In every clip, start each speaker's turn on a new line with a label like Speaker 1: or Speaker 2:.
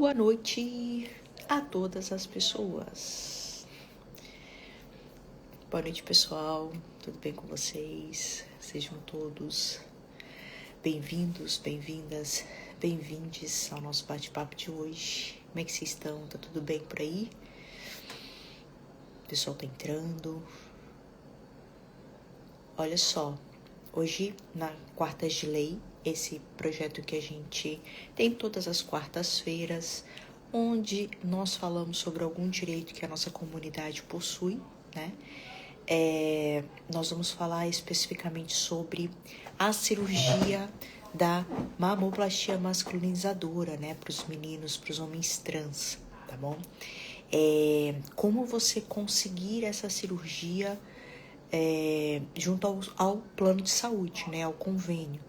Speaker 1: Boa noite a todas as pessoas. Boa noite, pessoal. Tudo bem com vocês? Sejam todos bem-vindos, bem-vindas, bem-vindes ao nosso bate-papo de hoje. Como é que vocês estão? Tá tudo bem por aí? O pessoal tá entrando. Olha só, hoje na Quartas de Lei, esse projeto que a gente tem todas as quartas-feiras, onde nós falamos sobre algum direito que a nossa comunidade possui, né? Nós vamos falar especificamente sobre a cirurgia da mamoplastia masculinizadora, né? Para os meninos, para os homens trans, tá bom? Como você conseguir essa cirurgia junto ao plano de saúde, né? Ao convênio.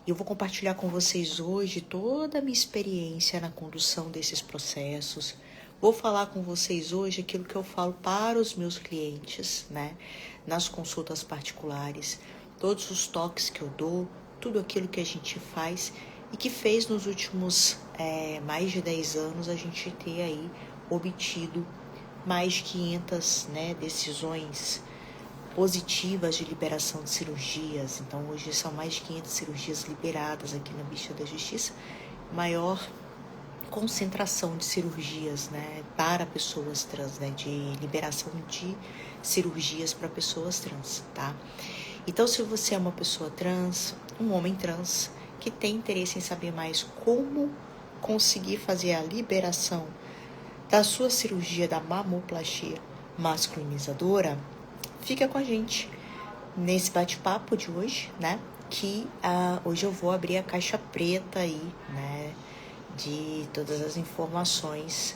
Speaker 1: Eu vou compartilhar com vocês hoje toda a minha experiência na condução desses processos. Vou falar com vocês hoje aquilo que eu falo para os meus clientes, né? Nas consultas particulares, todos os toques que eu dou, tudo aquilo que a gente faz e que fez nos últimos mais de 10 anos a gente ter aí obtido mais de 500, né, decisões positivas de liberação de cirurgias. Então, hoje são mais de 500 cirurgias liberadas aqui na Bicha da Justiça. Maior concentração de cirurgias, né, para pessoas trans, né, de liberação de cirurgias para pessoas trans, tá? Então, se você é uma pessoa trans, um homem trans, que tem interesse em saber mais como conseguir fazer a liberação da sua cirurgia da mamoplastia masculinizadora, fica com a gente nesse bate-papo de hoje, né? Que hoje eu vou abrir a caixa preta aí, né? De todas as informações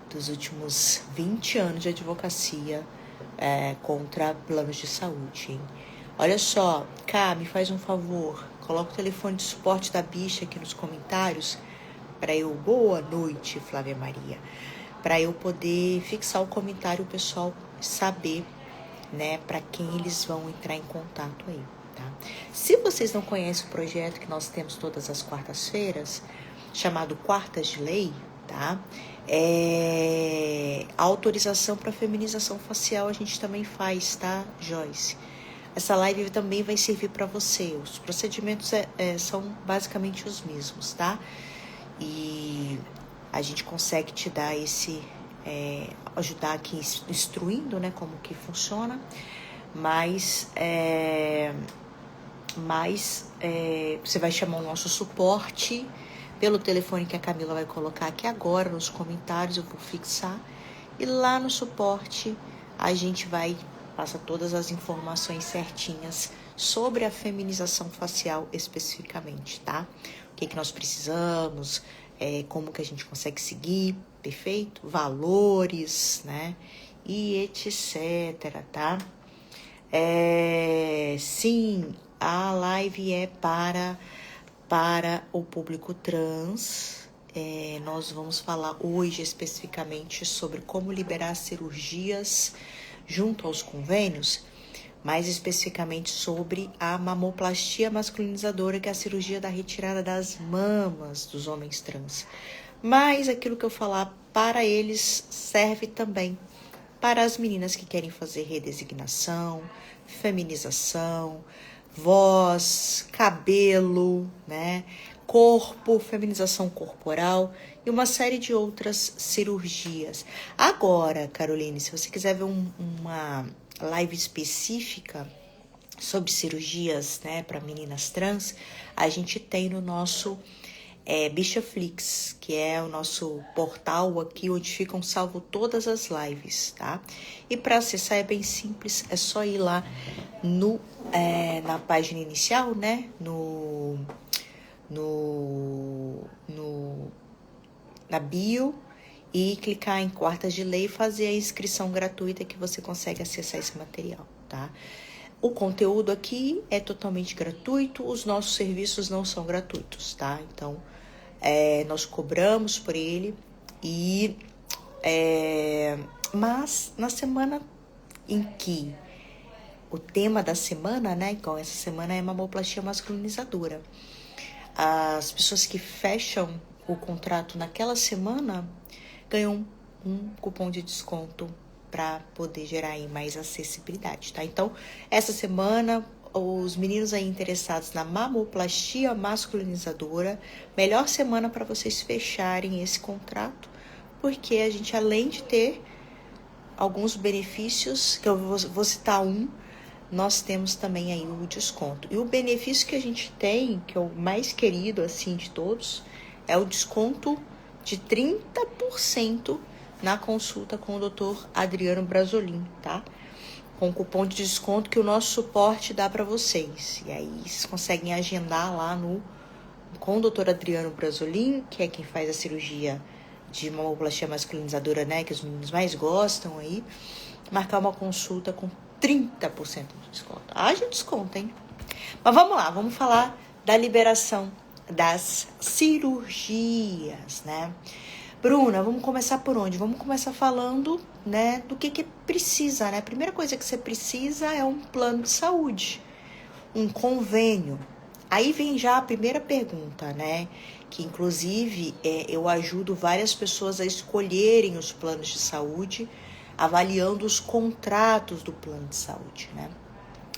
Speaker 1: dos últimos 20 anos de advocacia contra planos de saúde, hein? Olha só, Cá, me faz um favor, coloca o telefone de suporte da bicha aqui nos comentários para eu, boa noite, Flávia Maria, para eu poder fixar o comentário, o pessoal saber, né, para quem eles vão entrar em contato aí, tá? Se vocês não conhecem o projeto que nós temos todas as quartas-feiras, chamado Quartas de Lei, tá? A autorização para feminização facial a gente também faz, tá, Joyce? Essa live também vai servir para você. Os procedimentos são basicamente os mesmos, tá? E a gente consegue te dar ajudar aqui instruindo, né, como que funciona, mas você vai chamar o nosso suporte pelo telefone que a Camila vai colocar aqui agora nos comentários, eu vou fixar, e lá no suporte a gente passa todas as informações certinhas sobre a feminização facial especificamente, tá? O que nós precisamos, como que a gente consegue seguir, perfeito? Valores, né? E etc, tá? Sim, a live é para o público trans. Nós vamos falar hoje especificamente sobre como liberar cirurgias junto aos convênios, mais especificamente sobre a mamoplastia masculinizadora, que é a cirurgia da retirada das mamas dos homens trans. Mas aquilo que eu falar para eles serve também para as meninas que querem fazer redesignação, feminização, voz, cabelo, né? Corpo, feminização corporal e uma série de outras cirurgias. Agora, Caroline, se você quiser ver uma live específica sobre cirurgias, né, para meninas trans, a gente tem no nosso Bichaflix, que é o nosso portal aqui onde ficam salvo todas as lives, tá? E para acessar é bem simples, é só ir lá na página inicial, né? Na bio, e clicar em Quartas de Lei e fazer a inscrição gratuita que você consegue acessar esse material, tá? O conteúdo aqui é totalmente gratuito, os nossos serviços não são gratuitos, tá? Então, nós cobramos por ele mas na semana em que o tema da semana, né, igual essa semana é mamoplastia masculinizadora, as pessoas que fecham o contrato naquela semana, ganham um cupom de desconto para poder gerar aí mais acessibilidade, tá? Então, essa semana, os meninos aí interessados na mamoplastia masculinizadora, melhor semana para vocês fecharem esse contrato, porque a gente, além de ter alguns benefícios, que eu vou citar nós temos também aí o desconto. E o benefício que a gente tem, que é o mais querido assim de todos, é o desconto de 30% na consulta com o Dr. Adriano Brasolin, tá? Com o cupom de desconto que o nosso suporte dá para vocês. E aí vocês conseguem agendar lá com o Dr. Adriano Brasolin, que é quem faz a cirurgia de mamoplastia masculinizadora, né, que os meninos mais gostam aí, marcar uma consulta com 30% de desconto. Haja desconto, hein? Mas vamos lá, vamos falar da liberação das cirurgias, né? Bruna, vamos começar por onde? Vamos começar falando, né, do que precisa, né? A primeira coisa que você precisa é um plano de saúde, um convênio. Aí vem já a primeira pergunta, né? Que inclusive eu ajudo várias pessoas a escolherem os planos de saúde, avaliando os contratos do plano de saúde, né?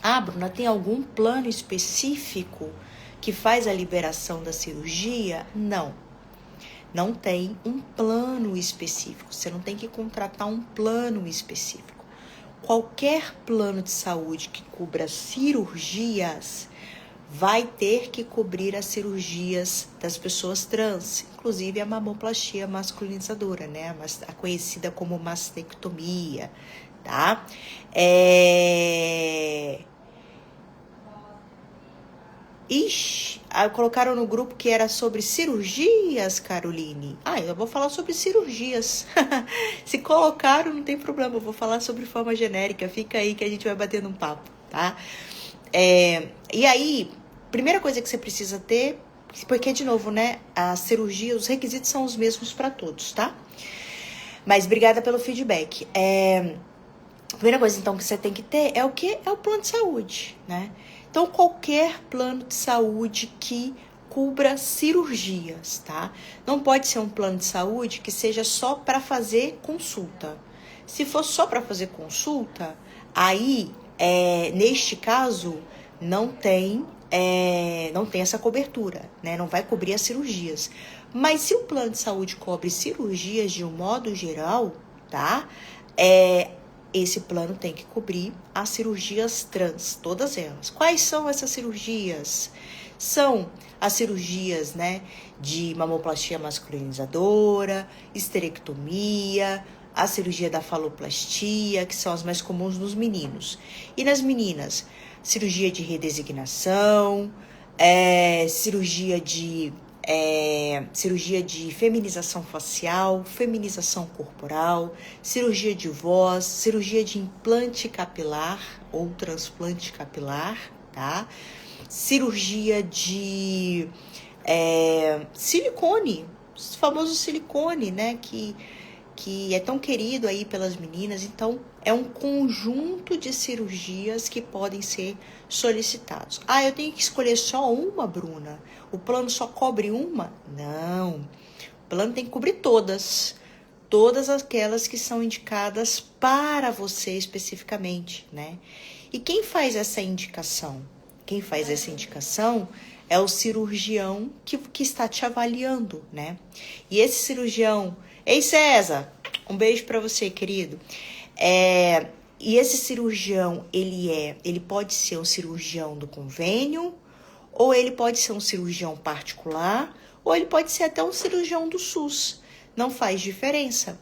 Speaker 1: Ah, Bruna, tem algum plano específico que faz a liberação da cirurgia? Não tem um plano específico. Você não tem que contratar um plano específico. Qualquer plano de saúde que cubra cirurgias vai ter que cobrir as cirurgias das pessoas trans, inclusive a mamoplastia masculinizadora, né? A conhecida como mastectomia, tá? Colocaram no grupo que era sobre cirurgias, Caroline. Eu vou falar sobre cirurgias. Se colocaram, não tem problema, eu vou falar sobre forma genérica. Fica aí que a gente vai batendo um papo, tá? E aí, primeira coisa que você precisa ter, porque, de novo, né, a cirurgia, os requisitos são os mesmos para todos, tá? Mas obrigada pelo feedback. A primeira coisa, então, que você tem que ter é o quê? É o plano de saúde, né? Então, qualquer plano de saúde que cubra cirurgias, tá? Não pode ser um plano de saúde que seja só para fazer consulta. Se for só para fazer consulta, aí, neste caso, não tem essa cobertura, né? Não vai cobrir as cirurgias. Mas se o plano de saúde cobre cirurgias de um modo geral, tá? Esse plano tem que cobrir as cirurgias trans, todas elas. Quais são essas cirurgias? São as cirurgias, né, de mamoplastia masculinizadora, esterectomia, a cirurgia da faloplastia, que são as mais comuns nos meninos. E nas meninas, cirurgia de redesignação, cirurgia de feminização facial, feminização corporal, cirurgia de voz, cirurgia de implante capilar ou transplante capilar, tá? Cirurgia de silicone, o famoso silicone, né? Que é tão querido aí pelas meninas. Então, é um conjunto de cirurgias que podem ser solicitados. Eu tenho que escolher só uma, Bruna? O plano só cobre uma? Não. O plano tem que cobrir todas. Todas aquelas que são indicadas para você especificamente, né? E quem faz essa indicação? Quem faz essa indicação é o cirurgião que está te avaliando, né? E esse cirurgião... Ei, César, um beijo para você, querido. E esse cirurgião, ele pode ser um cirurgião do convênio, ou ele pode ser um cirurgião particular, ou ele pode ser até um cirurgião do SUS. Não faz diferença.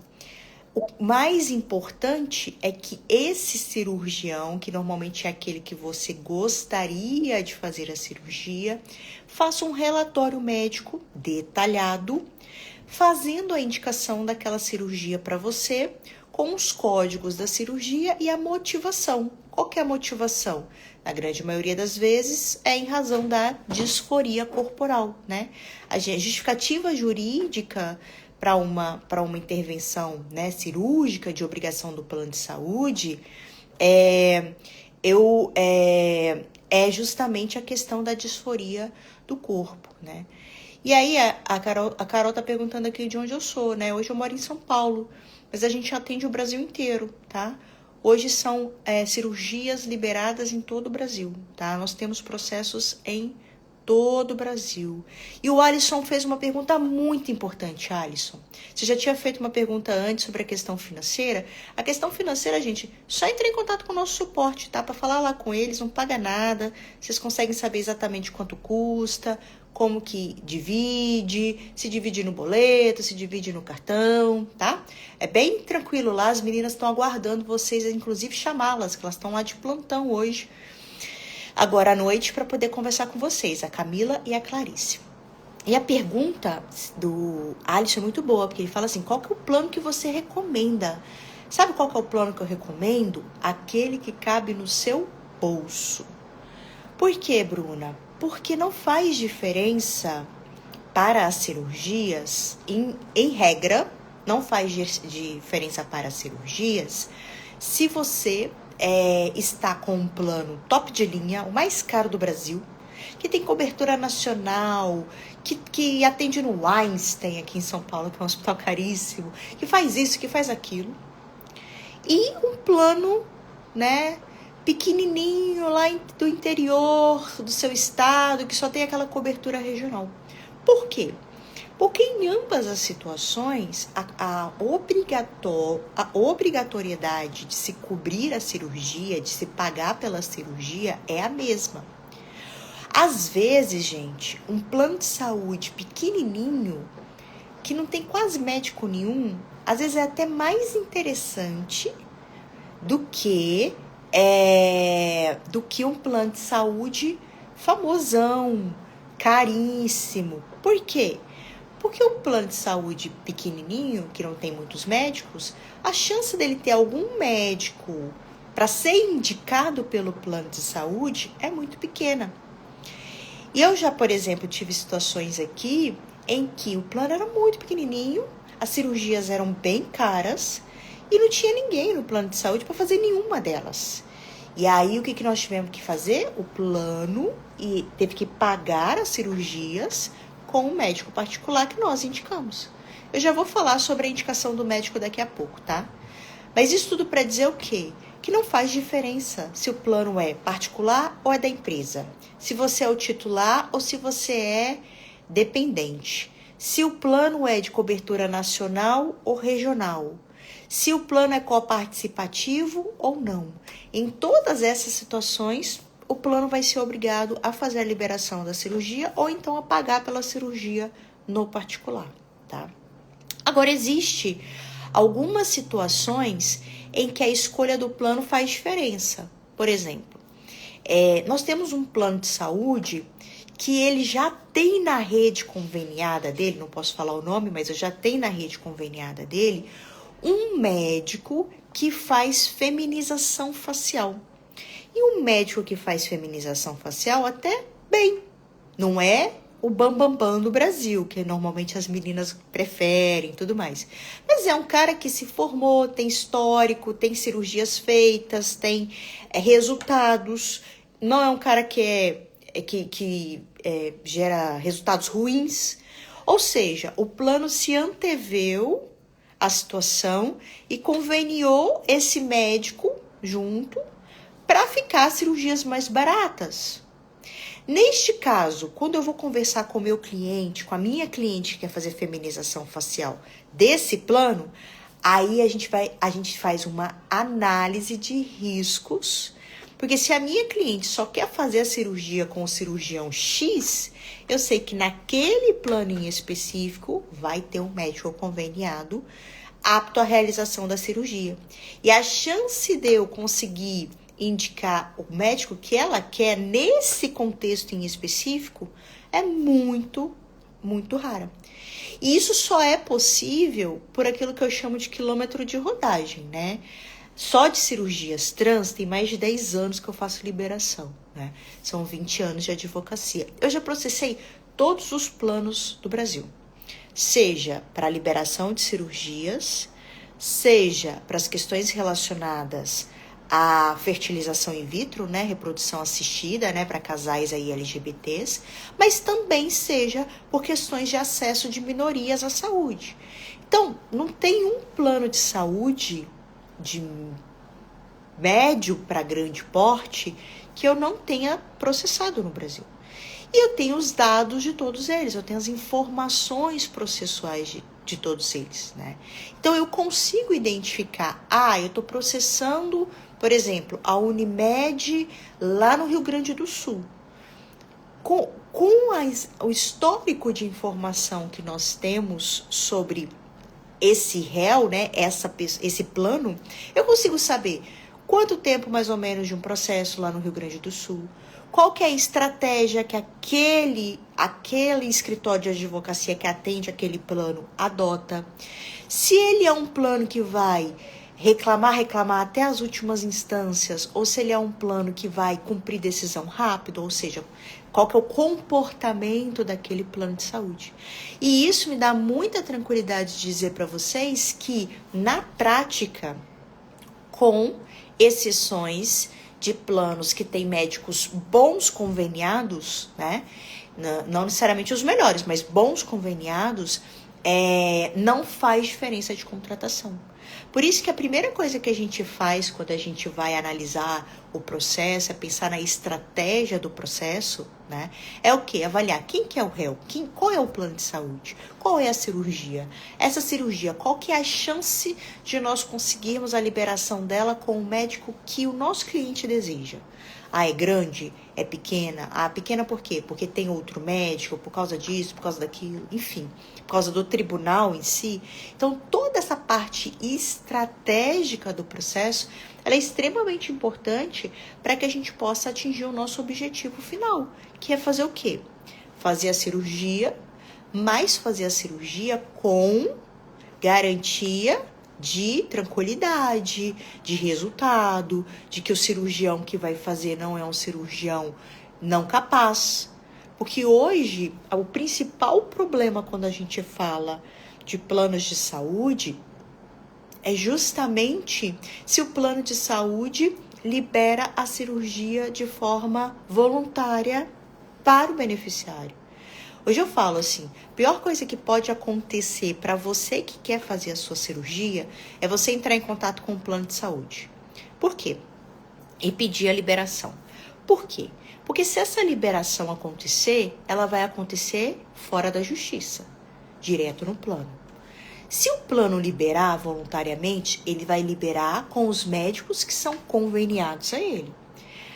Speaker 1: O mais importante é que esse cirurgião, que normalmente é aquele que você gostaria de fazer a cirurgia, faça um relatório médico detalhado, fazendo a indicação daquela cirurgia para você, com os códigos da cirurgia e a motivação. Qual que é a motivação? Na grande maioria das vezes é em razão da disforia corporal, né? A justificativa jurídica para uma intervenção, né, cirúrgica de obrigação do plano de saúde é justamente a questão da disforia do corpo, né? E aí a Carol tá perguntando aqui de onde eu sou, né? Hoje eu moro em São Paulo, mas a gente atende o Brasil inteiro, tá? Hoje são cirurgias liberadas em todo o Brasil, tá? Nós temos processos em todo o Brasil. E o Alisson fez uma pergunta muito importante, Alisson. Você já tinha feito uma pergunta antes sobre a questão financeira? A questão financeira, gente, só entre em contato com o nosso suporte, tá? Para falar lá com eles, não paga nada. Vocês conseguem saber exatamente quanto custa, como que divide, se divide no boleto, se divide no cartão, tá? É bem tranquilo lá, as meninas estão aguardando vocês, inclusive chamá-las, que elas estão lá de plantão hoje, agora à noite, para poder conversar com vocês, a Camila e a Clarice. E a pergunta do Alisson é muito boa, porque ele fala assim, qual que é o plano que você recomenda? Sabe qual que é o plano que eu recomendo? Aquele que cabe no seu bolso. Por quê, Bruna? Porque não faz diferença para as cirurgias, em regra, não faz diferença para as cirurgias, se você está com um plano top de linha, o mais caro do Brasil, que tem cobertura nacional, que atende no Einstein aqui em São Paulo, que é um hospital caríssimo, que faz isso, que faz aquilo, e um plano, né, pequenininho lá do interior do seu estado, que só tem aquela cobertura regional. Por quê? Porque em ambas as situações, a obrigatoriedade de se cobrir a cirurgia, de se pagar pela cirurgia, é a mesma. Às vezes, gente, um plano de saúde pequenininho, que não tem quase médico nenhum, às vezes é até mais interessante do que um plano de saúde famosão, caríssimo. Por quê? Porque um plano de saúde pequenininho, que não tem muitos médicos, a chance dele ter algum médico para ser indicado pelo plano de saúde é muito pequena. E eu já, por exemplo, tive situações aqui em que o plano era muito pequenininho, as cirurgias eram bem caras e não tinha ninguém no plano de saúde para fazer nenhuma delas. E aí, o que nós tivemos que fazer? O plano teve que pagar as cirurgias com o médico particular que nós indicamos. Eu já vou falar sobre a indicação do médico daqui a pouco, tá? Mas isso tudo para dizer o quê? Que não faz diferença se o plano é particular ou é da empresa. Se você é o titular ou se você é dependente. Se o plano é de cobertura nacional ou regional. Se o plano é coparticipativo ou não. Em todas essas situações, o plano vai ser obrigado a fazer a liberação da cirurgia ou então a pagar pela cirurgia no particular, tá? Agora, existe algumas situações em que a escolha do plano faz diferença. Por exemplo, nós temos um plano de saúde que ele já tem na rede conveniada dele, não posso falar o nome, mas eu já tenho na rede conveniada dele, um médico que faz feminização facial. E um médico que faz feminização facial até bem, não é o bambambam do Brasil, que normalmente as meninas preferem e tudo mais. Mas é um cara que se formou, tem histórico, tem cirurgias feitas, tem resultados. Não é um cara que gera resultados ruins. Ou seja, o plano se anteveu à situação e conveniou esse médico junto para ficar cirurgias mais baratas. Neste caso, quando eu vou conversar com o meu cliente, com a minha cliente que quer fazer feminização facial desse plano, aí a gente faz uma análise de riscos, porque se a minha cliente só quer fazer a cirurgia com o cirurgião X, eu sei que naquele plano em específico vai ter um médico conveniado apto à realização da cirurgia. E a chance de eu conseguir indicar o médico que ela quer nesse contexto em específico é muito, muito rara. E isso só é possível por aquilo que eu chamo de quilômetro de rodagem, né? Só de cirurgias trans tem mais de 10 anos que eu faço liberação, né? São 20 anos de advocacia. Eu já processei todos os planos do Brasil, seja para liberação de cirurgias, seja para as questões relacionadas a fertilização in vitro, né, reprodução assistida, né, para casais aí LGBTs, mas também seja por questões de acesso de minorias à saúde. Então, não tem um plano de saúde de médio para grande porte que eu não tenha processado no Brasil. E eu tenho os dados de todos eles, eu tenho as informações processuais de todos eles, né? Então, eu consigo identificar, eu estou processando, por exemplo, a Unimed lá no Rio Grande do Sul. Com o histórico de informação que nós temos sobre esse réu, né, esse plano, eu consigo saber quanto tempo mais ou menos de um processo lá no Rio Grande do Sul, qual que é a estratégia que aquele escritório de advocacia que atende aquele plano adota, se ele é um plano que vai reclamar até as últimas instâncias, ou se ele é um plano que vai cumprir decisão rápido, ou seja, qual que é o comportamento daquele plano de saúde. E isso me dá muita tranquilidade de dizer para vocês que, na prática, com exceções de planos que têm médicos bons conveniados, né? Não necessariamente os melhores, mas bons conveniados, não faz diferença de contratação. Por isso que a primeira coisa que a gente faz quando a gente vai analisar o processo, é pensar na estratégia do processo, né? É o quê? Avaliar quem que é o réu, qual é o plano de saúde, qual é a cirurgia. Essa cirurgia, qual que é a chance de nós conseguirmos a liberação dela com o médico que o nosso cliente deseja. É grande? É pequena? Pequena por quê? Porque tem outro médico, por causa disso, por causa daquilo, enfim, por causa do tribunal em si. Então, toda essa parte estratégica do processo, ela é extremamente importante para que a gente possa atingir o nosso objetivo final, que é fazer o quê? Fazer a cirurgia, mas fazer a cirurgia com garantia de tranquilidade, de resultado, de que o cirurgião que vai fazer não é um cirurgião não capaz. Porque hoje, o principal problema quando a gente fala de planos de saúde é justamente se o plano de saúde libera a cirurgia de forma voluntária para o beneficiário. Hoje eu falo assim, a pior coisa que pode acontecer para você que quer fazer a sua cirurgia é você entrar em contato com o plano de saúde. Por quê? E pedir a liberação. Por quê? Porque se essa liberação acontecer, ela vai acontecer fora da justiça, direto no plano. Se o plano liberar voluntariamente, ele vai liberar com os médicos que são conveniados a ele.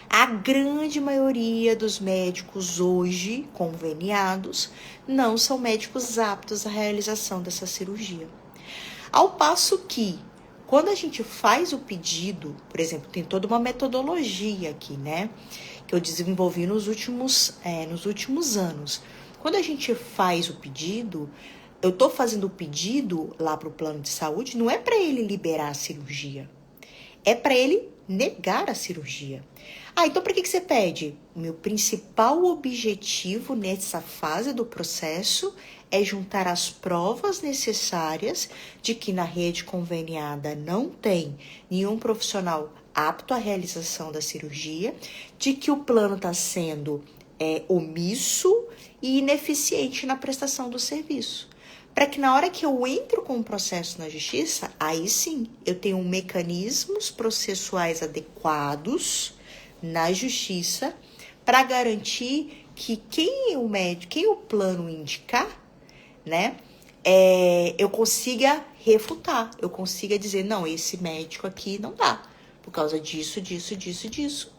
Speaker 1: A grande maioria dos médicos hoje conveniados não são médicos aptos à realização dessa cirurgia. Ao passo que, quando a gente faz o pedido, por exemplo, tem toda uma metodologia aqui, né? Que eu desenvolvi nos últimos anos. Quando a gente faz o pedido, eu estou fazendo o pedido lá para o plano de saúde, não é para ele liberar a cirurgia, é para ele negar a cirurgia. Então para que você pede? O meu principal objetivo nessa fase do processo é juntar as provas necessárias de que na rede conveniada não tem nenhum profissional apto à realização da cirurgia, de que o plano está sendo omisso e ineficiente na prestação do serviço. Para que na hora que eu entro com o processo na justiça, aí sim, eu tenho mecanismos processuais adequados na justiça para garantir que quem o plano indicar, né, eu consiga refutar, eu consiga dizer, não, esse médico aqui não dá, por causa disso.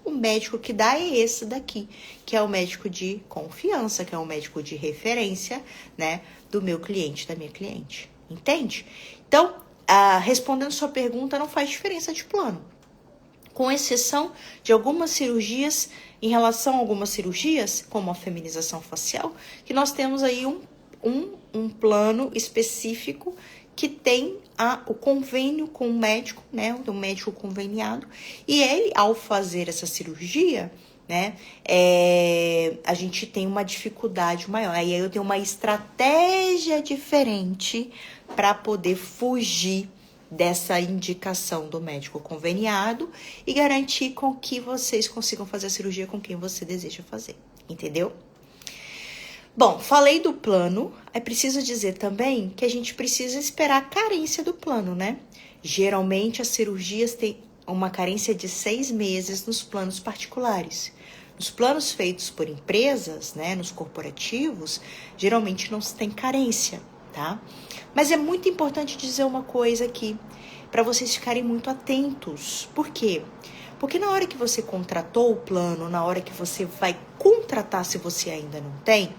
Speaker 1: O médico que dá é esse daqui, que é o médico de confiança, que é o médico de referência, né, do meu cliente, da minha cliente. Entende? Então, respondendo sua pergunta, não faz diferença de plano. Com exceção de algumas cirurgias, em relação a algumas cirurgias, como a feminização facial, que nós temos aí um plano específico que tem o convênio com o médico, né, um médico conveniado, e ele, ao fazer essa cirurgia, né, a gente tem uma dificuldade maior. Aí eu tenho uma estratégia diferente para poder fugir dessa indicação do médico conveniado e garantir com que vocês consigam fazer a cirurgia com quem você deseja fazer, entendeu? Bom, falei do plano, é preciso dizer também que a gente precisa esperar a carência do plano, né? Geralmente as cirurgias têm uma carência de 6 meses nos planos particulares. Nos planos feitos por empresas, né, nos corporativos, geralmente não se tem carência, tá? Mas é muito importante dizer uma coisa aqui, para vocês ficarem muito atentos. Por quê? Porque na hora que você contratou o plano, na hora que você vai contratar, se você ainda não tem,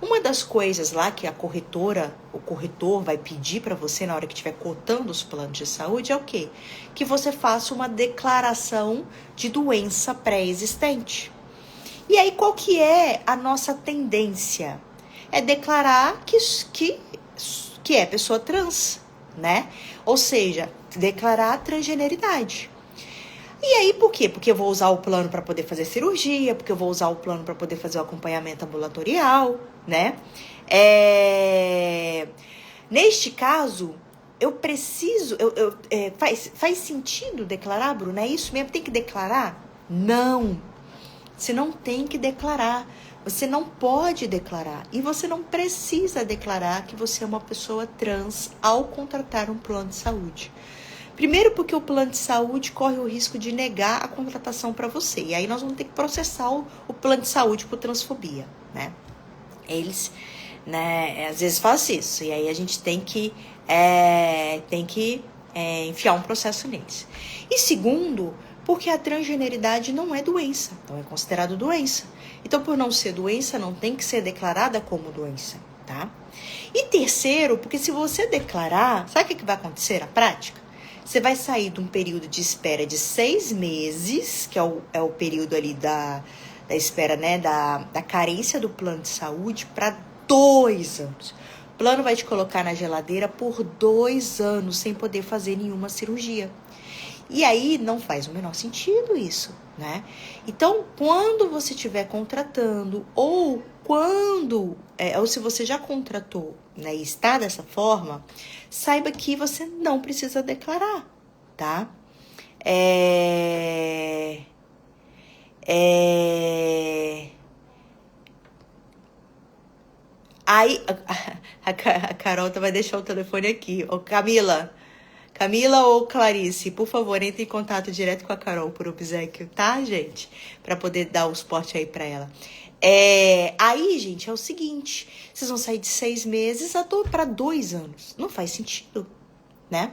Speaker 1: uma das coisas lá que a corretora, o corretor vai pedir para você na hora que estiver cotando os planos de saúde é o quê? Que você faça uma declaração de doença pré-existente. E aí, qual que é a nossa tendência? É declarar que é pessoa trans, né? Ou seja, declarar a transgeneridade. E aí, por quê? Porque eu vou usar o plano para poder fazer cirurgia, porque eu vou usar o plano para poder fazer o acompanhamento ambulatorial, né? Neste caso, eu preciso... faz sentido declarar, Bruna? É isso mesmo? Tem que declarar? Não. Você não tem que declarar. Você não pode declarar. E você não precisa declarar que você é uma pessoa trans ao contratar um plano de saúde. Primeiro porque o plano de saúde corre o risco de negar a contratação para você. E aí nós vamos ter que processar o plano de saúde por transfobia, né? Eles, né, às vezes fazem isso. E aí a gente tem que enfiar um processo neles. E segundo, porque a transgeneridade não é doença. Não é considerado doença. Então, por não ser doença, não tem que ser declarada como doença, tá? E terceiro, porque se você declarar, sabe o que vai acontecer na prática? Você vai sair de um período de espera de 6 meses, que é o período ali da espera, né, da carência do plano de saúde, para 2 anos. O plano vai te colocar na geladeira por 2 anos, sem poder fazer nenhuma cirurgia. E aí não faz o menor sentido isso, né? Então, quando você estiver contratando, ou se você já contratou, né, e está dessa forma, saiba que você não precisa declarar, tá? Aí, a Carol vai deixar o telefone aqui. Ô, Camila ou Clarice, por favor, entre em contato direto com a Carol por obséquio, tá, gente? Pra poder dar o suporte aí pra ela. Aí, gente, é o seguinte. Vocês vão sair de 6 meses para 2 anos. Não faz sentido, né?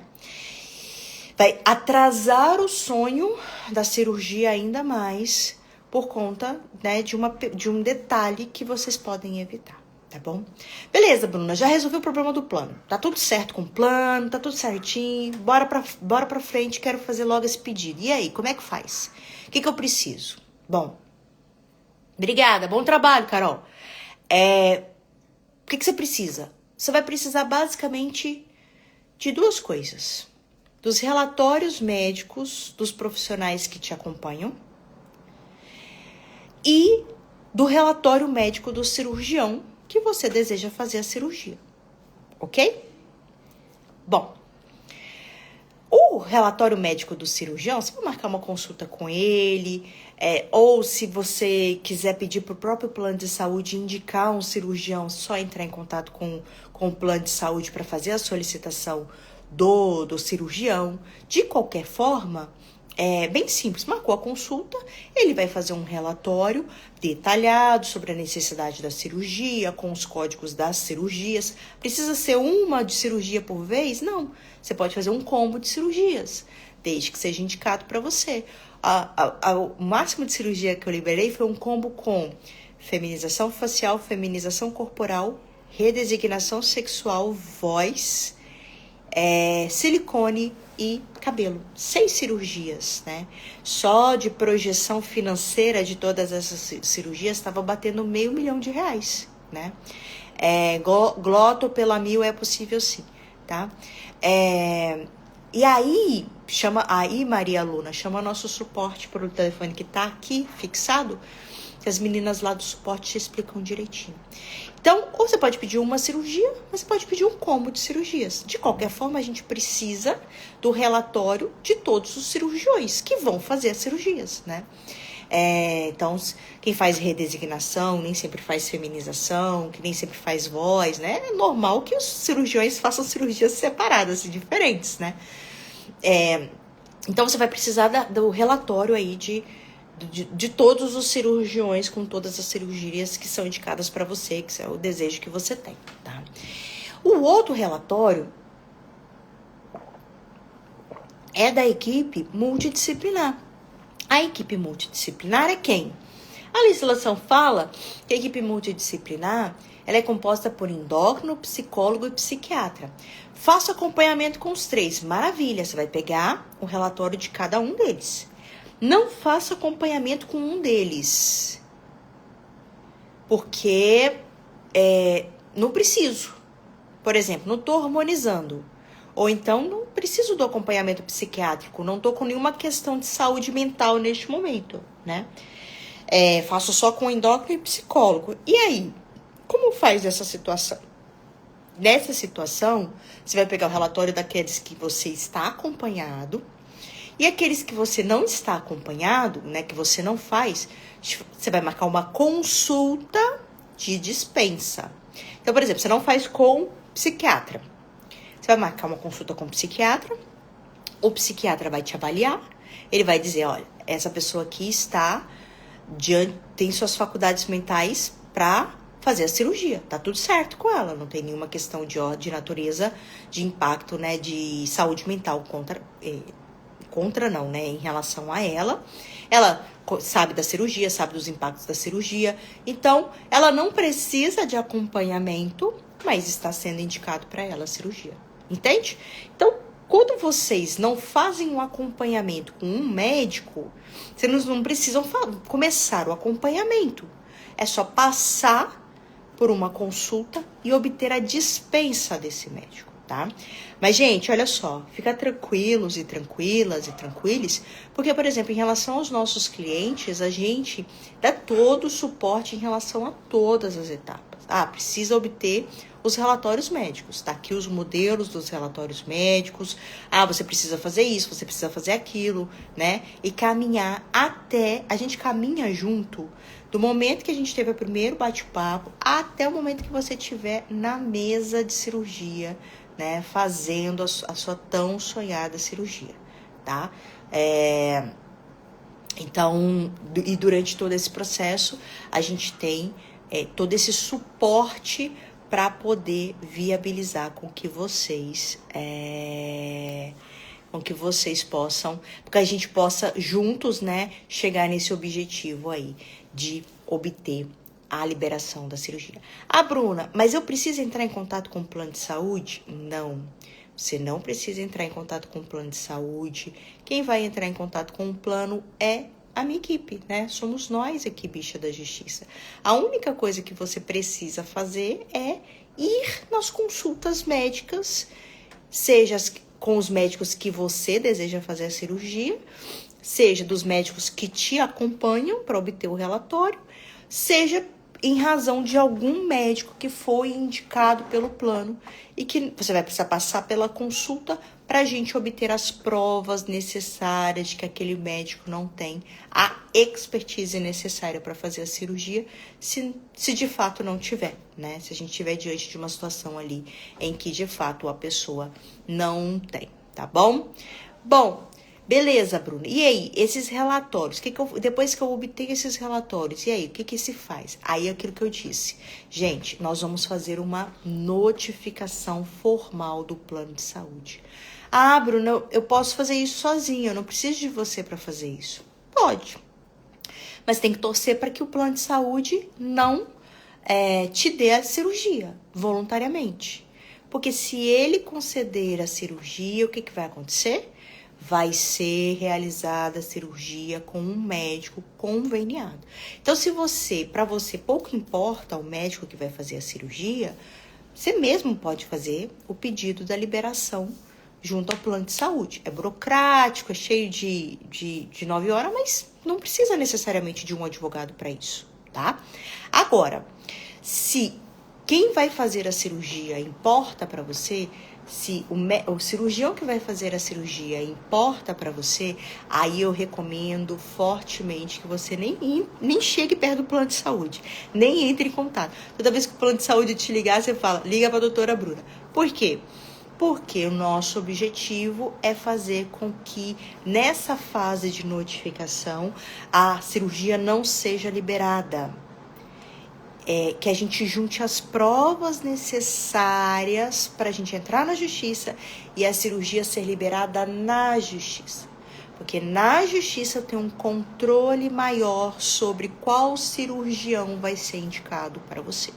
Speaker 1: Vai atrasar o sonho da cirurgia ainda mais por conta, né, de um detalhe que vocês podem evitar. Tá bom? Beleza, Bruna, já resolvi o problema do plano. Tá tudo certo com o plano, tá tudo certinho. Bora pra frente, quero fazer logo esse pedido. E aí, como é que faz? O que eu preciso? Bom, obrigada, bom trabalho, Carol. O que você precisa? Você vai precisar basicamente de 2 coisas. Dos relatórios médicos dos profissionais que te acompanham e do relatório médico do cirurgião que você deseja fazer a cirurgia, ok? Bom, o relatório médico do cirurgião, você vai marcar uma consulta com ele, ou se você quiser pedir para o próprio plano de saúde indicar um cirurgião, só entrar em contato com o plano de saúde para fazer a solicitação do cirurgião. De qualquer forma, é bem simples, marcou a consulta, ele vai fazer um relatório detalhado sobre a necessidade da cirurgia, com os códigos das cirurgias. Precisa ser uma de cirurgia por vez? Não, você pode fazer um combo de cirurgias, desde que seja indicado para você. O máximo de cirurgia que eu liberei foi um combo com feminização facial, feminização corporal, redesignação sexual, voz, silicone e cabelo. 6 cirurgias, né? Só de projeção financeira de todas essas cirurgias estava batendo R$500 mil, né? Glotopelamil é possível sim, tá? E aí, Maria Luna, chama nosso suporte por o telefone que tá aqui fixado. que as meninas lá do suporte te explicam direitinho. Então, ou você pode pedir uma cirurgia, ou você pode pedir um combo de cirurgias. De qualquer forma, a gente precisa do relatório de todos os cirurgiões que vão fazer as cirurgias, né? Então, quem faz redesignação nem sempre faz feminização, que nem sempre faz voz, né? É normal que os cirurgiões façam cirurgias separadas e diferentes, né? Então, você vai precisar do relatório aí de todos os cirurgiões com todas as cirurgias que são indicadas para você, que é o desejo que você tem, tá? O outro relatório é da equipe multidisciplinar. A equipe multidisciplinar é quem? A legislação fala que a equipe multidisciplinar ela é composta por endócrino, psicólogo e psiquiatra. Faça acompanhamento com os 3. Maravilha, você vai pegar o relatório de cada um deles. Não faça acompanhamento com um deles. Porque não preciso. Por exemplo, não estou hormonizando. Ou então, não preciso do acompanhamento psiquiátrico. Não estou com nenhuma questão de saúde mental neste momento, né? Faço só com endócrino e psicólogo. E aí? Como faz essa situação? Nessa situação, você vai pegar o relatório daqueles que você está acompanhado e aqueles que você não está acompanhado, né, que você não faz, você vai marcar uma consulta de dispensa. Então, por exemplo, você não faz com psiquiatra. Você vai marcar uma consulta com o psiquiatra, o psiquiatra vai te avaliar, ele vai dizer, olha, essa pessoa aqui tem suas faculdades mentais para fazer a cirurgia, tá tudo certo com ela, não tem nenhuma questão de natureza, de impacto, né, de saúde mental contra não, né, em relação a ela. Ela sabe da cirurgia, sabe dos impactos da cirurgia, então ela não precisa de acompanhamento, mas está sendo indicado para ela a cirurgia. Entende? Então, quando vocês não fazem um acompanhamento com um médico, vocês não precisam começar o acompanhamento. É só passar por uma consulta e obter a dispensa desse médico, tá? Mas, gente, olha só, fica tranquilos e tranquilas e tranquiles, porque, por exemplo, em relação aos nossos clientes, a gente dá todo o suporte em relação a todas as etapas. Precisa obter os relatórios médicos, tá aqui os modelos dos relatórios médicos, você precisa fazer isso, você precisa fazer aquilo, né? E caminhar a gente caminha junto do momento que a gente teve o primeiro bate-papo até o momento que você estiver na mesa de cirurgia, né? Fazendo a sua tão sonhada cirurgia, tá? Então, e durante todo esse processo, a gente tem todo esse suporte para poder viabilizar com que vocês possam, porque a gente possa juntos, né, chegar nesse objetivo aí de obter a liberação da cirurgia. Bruna, mas eu preciso entrar em contato com o plano de saúde? Não, você não precisa entrar em contato com o plano de saúde. Quem vai entrar em contato com o plano é a minha equipe, né? Somos nós aqui, bicha da justiça. A única coisa que você precisa fazer é ir nas consultas médicas, seja com os médicos que você deseja fazer a cirurgia, seja dos médicos que te acompanham para obter o relatório, seja em razão de algum médico que foi indicado pelo plano e que você vai precisar passar pela consulta para a gente obter as provas necessárias de que aquele médico não tem a expertise necessária para fazer a cirurgia, se de fato não tiver, né? Se a gente estiver diante de uma situação ali em que de fato a pessoa não tem, tá bom? Bom, beleza, Bruna. E aí, esses relatórios, depois que eu obtenho esses relatórios, e aí, o que se faz? Aí é aquilo que eu disse. Gente, nós vamos fazer uma notificação formal do plano de saúde. Bruna, eu posso fazer isso sozinha, eu não preciso de você para fazer isso. Pode. Mas tem que torcer para que o plano de saúde não te dê a cirurgia voluntariamente. Porque se ele conceder a cirurgia, o que vai acontecer? Vai ser realizada a cirurgia com um médico conveniado. Então, para você pouco importa o médico que vai fazer a cirurgia, você mesmo pode fazer o pedido da liberação junto ao plano de saúde. É burocrático, é cheio de 9 horas, mas não precisa necessariamente de um advogado para isso, tá? Agora, se quem vai fazer a cirurgia importa para você, se o cirurgião que vai fazer a cirurgia importa para você, aí eu recomendo fortemente que você nem chegue perto do plano de saúde, nem entre em contato. Toda vez que o plano de saúde te ligar, você fala, liga para a doutora Bruna. Por quê? Porque o nosso objetivo é fazer com que nessa fase de notificação a cirurgia não seja liberada. Que a gente junte as provas necessárias para a gente entrar na justiça e a cirurgia ser liberada na justiça. Porque na justiça tem um controle maior sobre qual cirurgião vai ser indicado para você.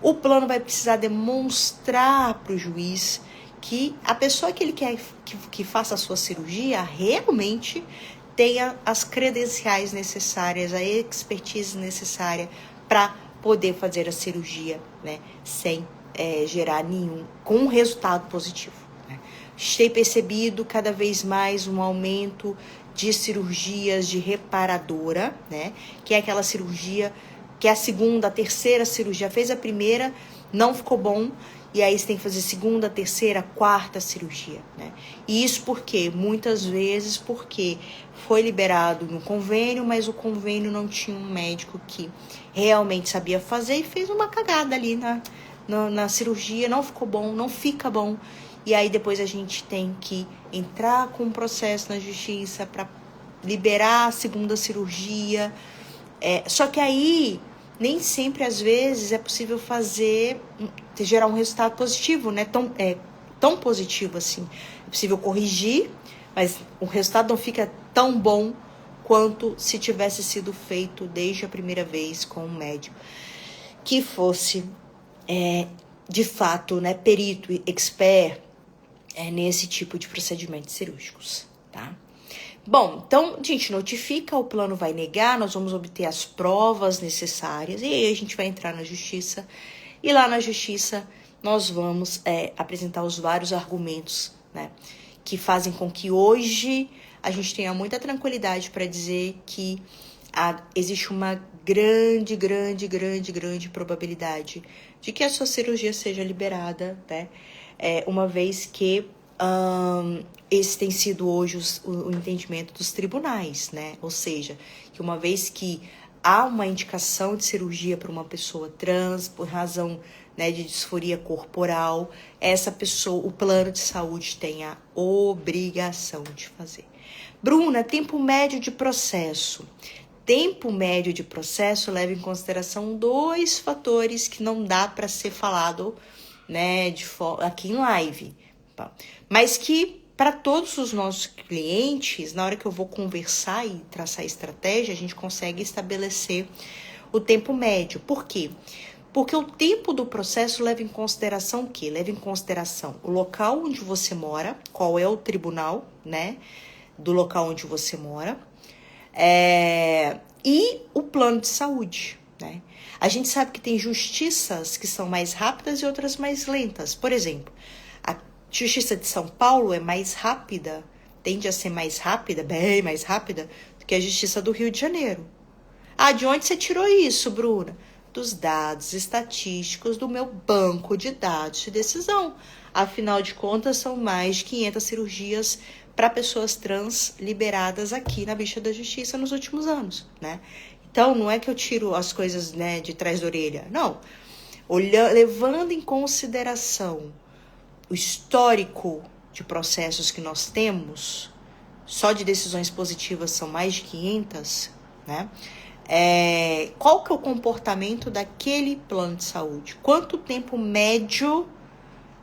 Speaker 1: O plano vai precisar demonstrar para o juiz que a pessoa que ele quer que faça a sua cirurgia realmente tenha as credenciais necessárias, a expertise necessária para poder fazer a cirurgia, né, sem gerar com um resultado positivo. Né? Tem percebido cada vez mais um aumento de cirurgias de reparadora, né, que é aquela cirurgia que é a segunda, a terceira cirurgia, fez a primeira, não ficou bom, e aí você tem que fazer segunda, terceira, quarta cirurgia, né? E isso por quê? Muitas vezes porque foi liberado no convênio, mas o convênio não tinha um médico que realmente sabia fazer e fez uma cagada ali na cirurgia, não ficou bom, não fica bom. E aí depois a gente tem que entrar com um processo na justiça para liberar a segunda cirurgia. Só que aí nem sempre, às vezes, é possível gerar um resultado positivo, né? Tão positivo assim. É possível corrigir, mas o resultado não fica tão bom quanto se tivesse sido feito desde a primeira vez com um médico que fosse, de fato, né, perito, expert nesse tipo de procedimentos cirúrgicos, tá? Bom, então a gente notifica, o plano vai negar, nós vamos obter as provas necessárias e aí a gente vai entrar na justiça e lá na justiça nós vamos apresentar os vários argumentos, né, que fazem com que hoje a gente tenha muita tranquilidade para dizer que existe uma grande probabilidade de que a sua cirurgia seja liberada, né, uma vez que esse tem sido hoje o entendimento dos tribunais, né? Ou seja, que uma vez que há uma indicação de cirurgia para uma pessoa trans por razão, né, de disforia corporal, essa pessoa, o plano de saúde tem a obrigação de fazer. Bruna, tempo médio de processo. Tempo médio de processo leva em consideração 2 fatores que não dá para ser falado, né, aqui em live. Mas que para todos os nossos clientes, na hora que eu vou conversar e traçar estratégia, a gente consegue estabelecer o tempo médio. Por quê? Porque o tempo do processo leva em consideração o quê? Leva em consideração o local onde você mora, qual é o tribunal, né, do local onde você mora, e o plano de saúde, né? A gente sabe que tem justiças que são mais rápidas e outras mais lentas. Por exemplo, a Justiça de São Paulo é mais rápida, tende a ser mais rápida, bem mais rápida, do que a Justiça do Rio de Janeiro. De onde você tirou isso, Bruna? Dos dados estatísticos do meu banco de dados de decisão. Afinal de contas, são mais de 500 cirurgias para pessoas trans liberadas aqui na Bicha da Justiça nos últimos anos, né? Então, não é que eu tiro as coisas, né, de trás da orelha, não. Levando em consideração o histórico de processos que nós temos, só de decisões positivas são mais de 500, né? Qual que é o comportamento daquele plano de saúde? Quanto tempo médio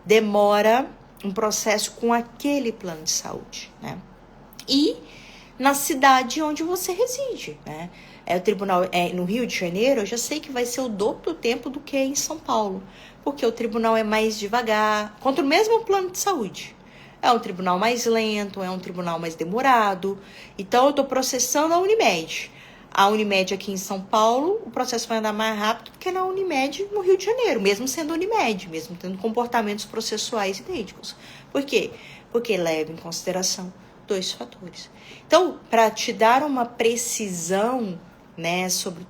Speaker 1: demora um processo com aquele plano de saúde, né? E na cidade onde você reside, né? O tribunal no Rio de Janeiro, eu já sei que vai ser o dobro do tempo do que em São Paulo, porque o tribunal é mais devagar, contra o mesmo plano de saúde. É um tribunal mais lento, é um tribunal mais demorado. Então, eu estou processando a Unimed. A Unimed aqui em São Paulo, o processo vai andar mais rápido do que na Unimed no Rio de Janeiro, mesmo sendo Unimed, mesmo tendo comportamentos processuais idênticos. Por quê? Porque leva em consideração 2 fatores. Então, para te dar uma precisão, né, sobre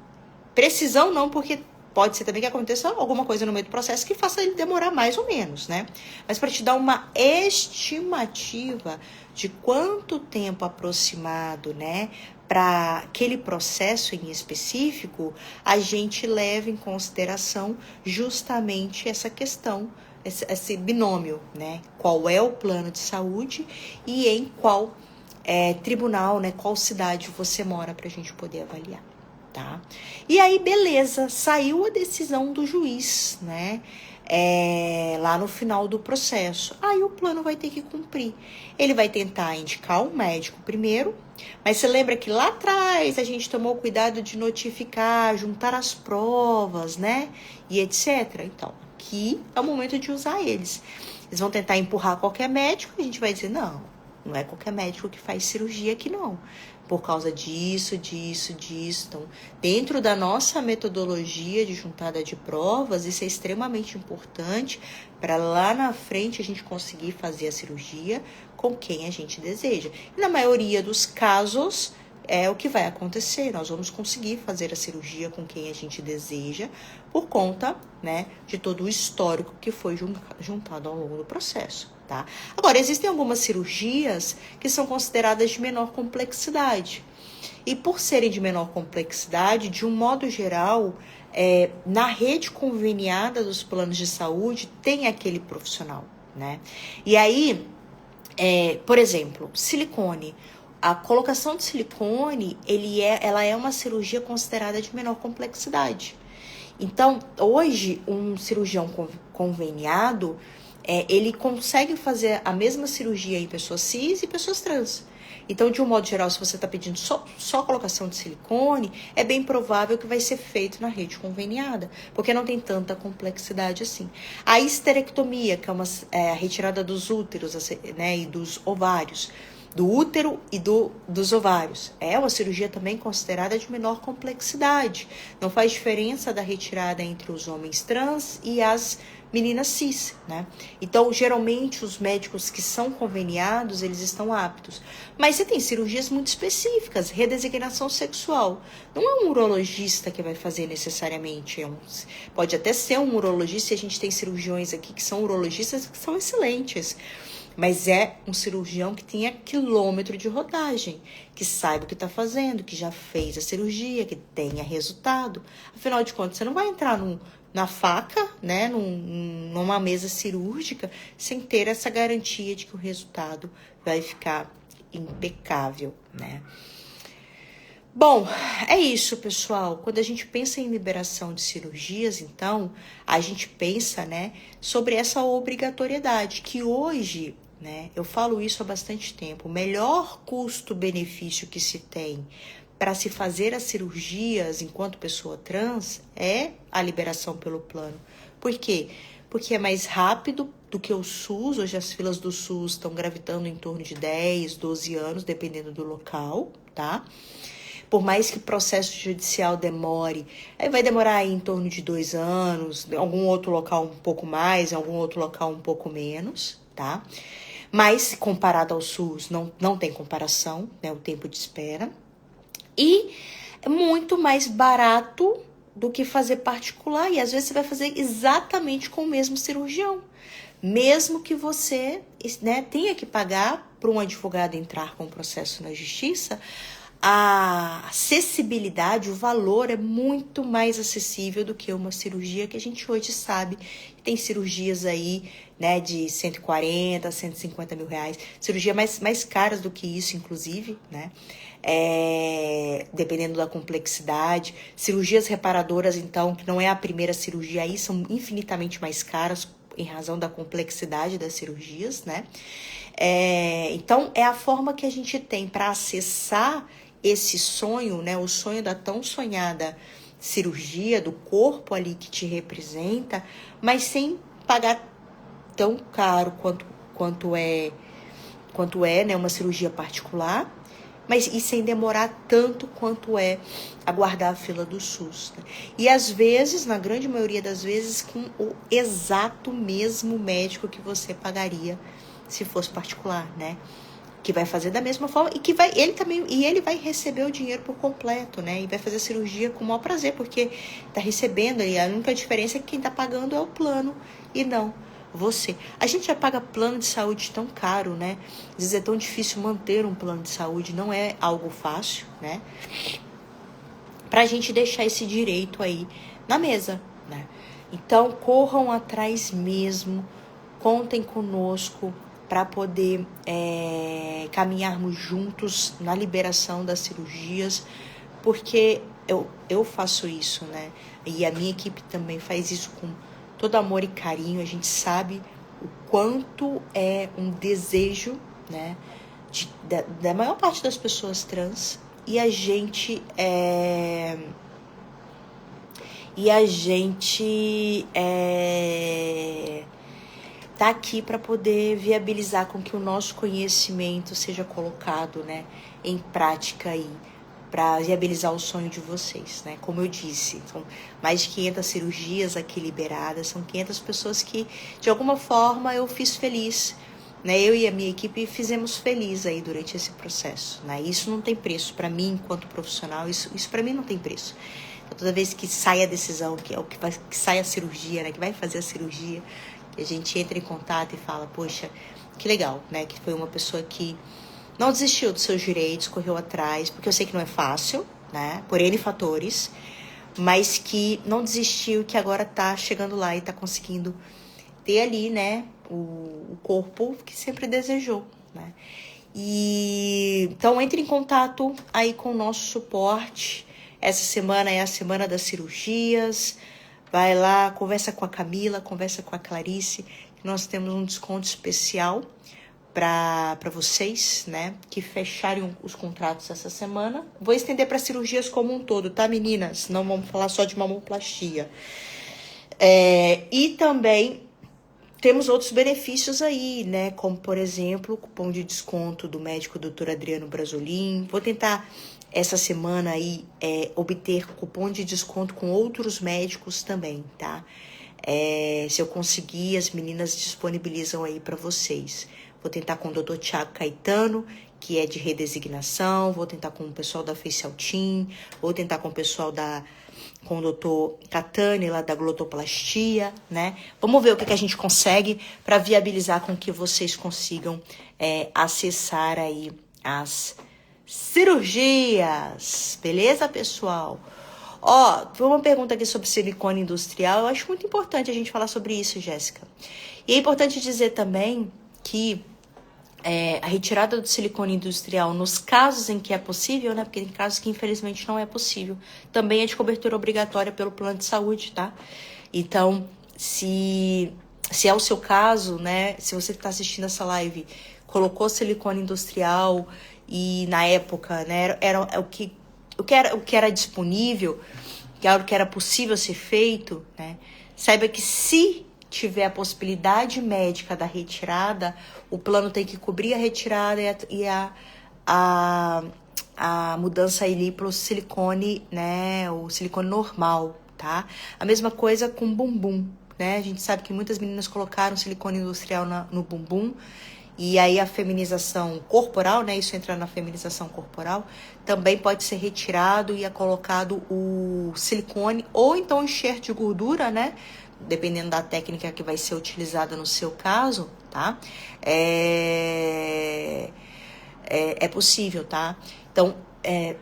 Speaker 1: Precisão não, porque pode ser também que aconteça alguma coisa no meio do processo que faça ele demorar mais ou menos, né? Mas para te dar uma estimativa de quanto tempo aproximado, né, para aquele processo em específico, a gente leva em consideração justamente essa questão, esse binômio, né? Qual é o plano de saúde e em qual tribunal, né? Qual cidade você mora para a gente poder avaliar. Tá? E aí, beleza, saiu a decisão do juiz, né? Lá no final do processo. Aí o plano vai ter que cumprir. Ele vai tentar indicar um médico primeiro, mas você lembra que lá atrás a gente tomou cuidado de notificar, juntar as provas, né? E etc. Então, aqui é o momento de usar eles. Eles vão tentar empurrar qualquer médico, a gente vai dizer, não é qualquer médico que faz cirurgia aqui, não. Por causa disso. Então, dentro da nossa metodologia de juntada de provas, isso é extremamente importante para lá na frente a gente conseguir fazer a cirurgia com quem a gente deseja. E na maioria dos casos, é o que vai acontecer. Nós vamos conseguir fazer a cirurgia com quem a gente deseja por conta, né, de todo o histórico que foi juntado ao longo do processo. Tá? Agora, existem algumas cirurgias que são consideradas de menor complexidade. E por serem de menor complexidade, de um modo geral, na rede conveniada dos planos de saúde, tem aquele profissional, né? E aí, por exemplo, silicone. A colocação de silicone, ela é uma cirurgia considerada de menor complexidade. Então, hoje, um cirurgião conveniado, ele consegue fazer a mesma cirurgia em pessoas cis e pessoas trans. Então, de um modo geral, se você está pedindo só colocação de silicone, é bem provável que vai ser feito na rede conveniada, porque não tem tanta complexidade assim. A histerectomia, que é a retirada dos úteros, né, e dos ovários, do útero e dos ovários. É uma cirurgia também considerada de menor complexidade. Não faz diferença da retirada entre os homens trans e as meninas cis, né? Então, geralmente, os médicos que são conveniados, eles estão aptos. Mas você tem cirurgias muito específicas, redesignação sexual. Não é um urologista que vai fazer necessariamente. Pode até ser um urologista, e a gente tem cirurgiões aqui que são urologistas que são excelentes. Mas é um cirurgião que tenha quilômetro de rodagem, que saiba o que está fazendo, que já fez a cirurgia, que tenha resultado. Afinal de contas, você não vai entrar na faca, né, numa mesa cirúrgica, sem ter essa garantia de que o resultado vai ficar impecável, né? Bom, é isso, pessoal. Quando a gente pensa em liberação de cirurgias, então, a gente pensa, né, sobre essa obrigatoriedade, que hoje, né, eu falo isso há bastante tempo, o melhor custo-benefício que se tem para se fazer as cirurgias enquanto pessoa trans é a liberação pelo plano. Por quê? Porque é mais rápido do que o SUS. Hoje as filas do SUS estão gravitando em torno de 10, 12 anos, dependendo do local, tá? Por mais que o processo judicial demore, aí vai demorar aí em torno de 2 anos, em algum outro local um pouco mais, em algum outro local um pouco menos, tá? Mas comparado ao SUS, não tem comparação, né, o tempo de espera. E é muito mais barato do que fazer particular. E às vezes você vai fazer exatamente com o mesmo cirurgião. Mesmo que você, né, tenha que pagar para um advogado entrar com o processo na justiça, a acessibilidade, o valor é muito mais acessível do que uma cirurgia que a gente hoje sabe. Tem cirurgias aí, né, de 140, 150 mil reais. Cirurgia mais caras do que isso, inclusive, né? Dependendo da complexidade. Cirurgias reparadoras, então, que não é a primeira cirurgia aí, são infinitamente mais caras em razão da complexidade das cirurgias, né? Então, é a forma que a gente tem para acessar esse sonho, né? O sonho da tão sonhada cirurgia, do corpo ali que te representa, mas sem pagar tão caro quanto é, né, uma cirurgia particular, mas e sem demorar tanto quanto é aguardar a fila do SUS, né? E às vezes, na grande maioria das vezes, com o exato mesmo médico que você pagaria se fosse particular, né? que vai fazer da mesma forma e que ele vai receber o dinheiro por completo, né? E vai fazer a cirurgia com o maior prazer, porque tá recebendo aí. A única diferença é que quem tá pagando é o plano e não você. A gente já paga plano de saúde tão caro, né? Às vezes é tão difícil manter um plano de saúde, não é algo fácil, né? Pra gente deixar esse direito aí na mesa, né? Então, corram atrás mesmo, contem conosco para poder caminharmos juntos na liberação das cirurgias, porque eu faço isso, né? E a minha equipe também faz isso com todo amor e carinho. A gente sabe o quanto é um desejo, né, da maior parte das pessoas trans, e a gente tá aqui para poder viabilizar com que o nosso conhecimento seja colocado, né, em prática aí, para viabilizar o sonho de vocês, né? Como eu disse, são mais de 500 cirurgias aqui liberadas, são 500 pessoas que, de alguma forma, eu fiz feliz, né? Eu e a minha equipe fizemos feliz aí durante esse processo, né? Isso não tem preço para mim, enquanto profissional, isso para mim não tem preço. Então, toda vez que sai a decisão, que sai a cirurgia, né? Que vai fazer a cirurgia, que a gente entra em contato e fala, poxa, que legal, né? Que foi uma pessoa que não desistiu dos seus direitos, correu atrás, porque eu sei que não é fácil, né? Por N fatores, mas que não desistiu, que agora tá chegando lá e tá conseguindo ter ali, né, o corpo que sempre desejou, né? E então entre em contato aí com o nosso suporte. Essa semana é a semana das cirurgias. Vai lá, conversa com a Camila, conversa com a Clarice, que nós temos um desconto especial para vocês, né, que fecharem os contratos essa semana. Vou estender para cirurgias como um todo, tá, meninas? Não vamos falar só de mamoplastia. E também temos outros benefícios aí, né, como, por exemplo, o cupom de desconto do médico Dr. Adriano Brasolin. Vou tentar essa semana aí obter cupom de desconto com outros médicos também, tá? Se eu conseguir, as meninas disponibilizam aí para vocês. Vou tentar com o Dr. Thiago Caetano, que é de redesignação. Vou tentar com o pessoal da Facial Team. Vou tentar com o pessoal com o Dr. Catani, lá da glotoplastia, né? Vamos ver o que a gente consegue para viabilizar com que vocês consigam acessar aí as cirurgias. Beleza, pessoal? Foi uma pergunta aqui sobre silicone industrial. Eu acho muito importante a gente falar sobre isso, Jéssica. E é importante dizer também que a retirada do silicone industrial, nos casos em que é possível, né? Porque tem casos que infelizmente não é possível, também é de cobertura obrigatória pelo plano de saúde, tá? Então, se é o seu caso, né? Se você está assistindo essa live, colocou silicone industrial e na época, né? Era o que era disponível, que era o que era possível ser feito, né? Saiba que se tiver a possibilidade médica da retirada, o plano tem que cobrir a retirada e a mudança ali para o silicone, né, o silicone normal, tá? A mesma coisa com bumbum, né? A gente sabe que muitas meninas colocaram silicone industrial no bumbum, e aí a feminização corporal, né, isso entra na feminização corporal, também pode ser retirado e é colocado o silicone, ou então enxerto de gordura, né, dependendo da técnica que vai ser utilizada no seu caso, tá? É possível, tá? Então,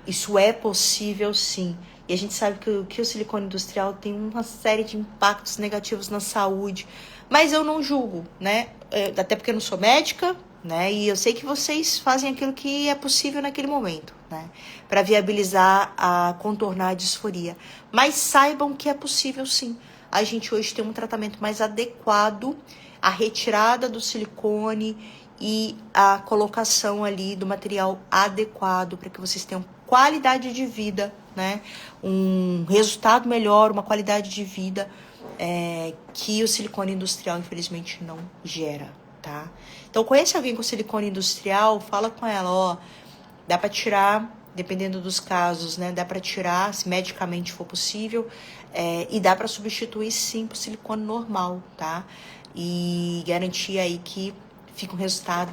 Speaker 1: isso é possível sim. E a gente sabe que o silicone industrial tem uma série de impactos negativos na saúde, mas eu não julgo, né? Até porque eu não sou médica, né? E eu sei que vocês fazem aquilo que é possível naquele momento, né? Para viabilizar contornar a disforia. Mas saibam que é possível sim. A gente hoje tem um tratamento mais adequado, a retirada do silicone e a colocação ali do material adequado para que vocês tenham qualidade de vida, né? Um resultado melhor, uma qualidade de vida que o silicone industrial, infelizmente, não gera, tá? Então, conhece alguém com silicone industrial, fala com ela, dá para tirar, dependendo dos casos, né? Dá para tirar, se medicamente for possível, e dá para substituir, sim, por silicone normal, tá? E garantir aí que fica um resultado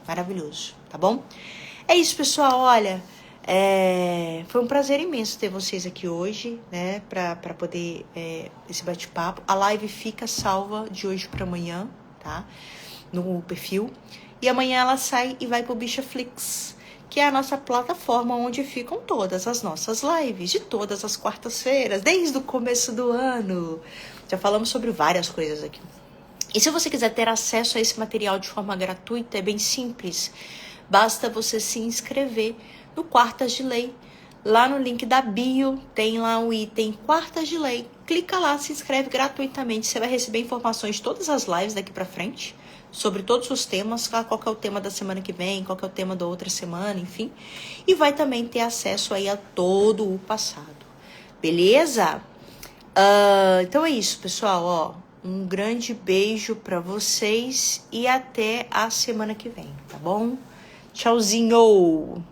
Speaker 1: Maravilhoso, tá bom? É isso, pessoal, olha, foi um prazer imenso ter vocês aqui hoje, né, pra poder esse bate-papo. A live fica salva de hoje para amanhã, tá? No perfil. E amanhã ela sai e vai pro Bichaflix, que é a nossa plataforma onde ficam todas as nossas lives, de todas as quartas-feiras, desde o começo do ano. Já falamos sobre várias coisas aqui. E se você quiser ter acesso a esse material de forma gratuita, é bem simples. Basta você se inscrever no Quartas de Lei. Lá no link da bio, tem lá o item Quartas de Lei. Clica lá, se inscreve gratuitamente. Você vai receber informações de todas as lives daqui pra frente, sobre todos os temas, qual que é o tema da semana que vem, qual que é o tema da outra semana, enfim. E vai também ter acesso aí a todo o passado. Beleza? Então é isso, pessoal, ó. Um grande beijo pra vocês e até a semana que vem, tá bom? Tchauzinho!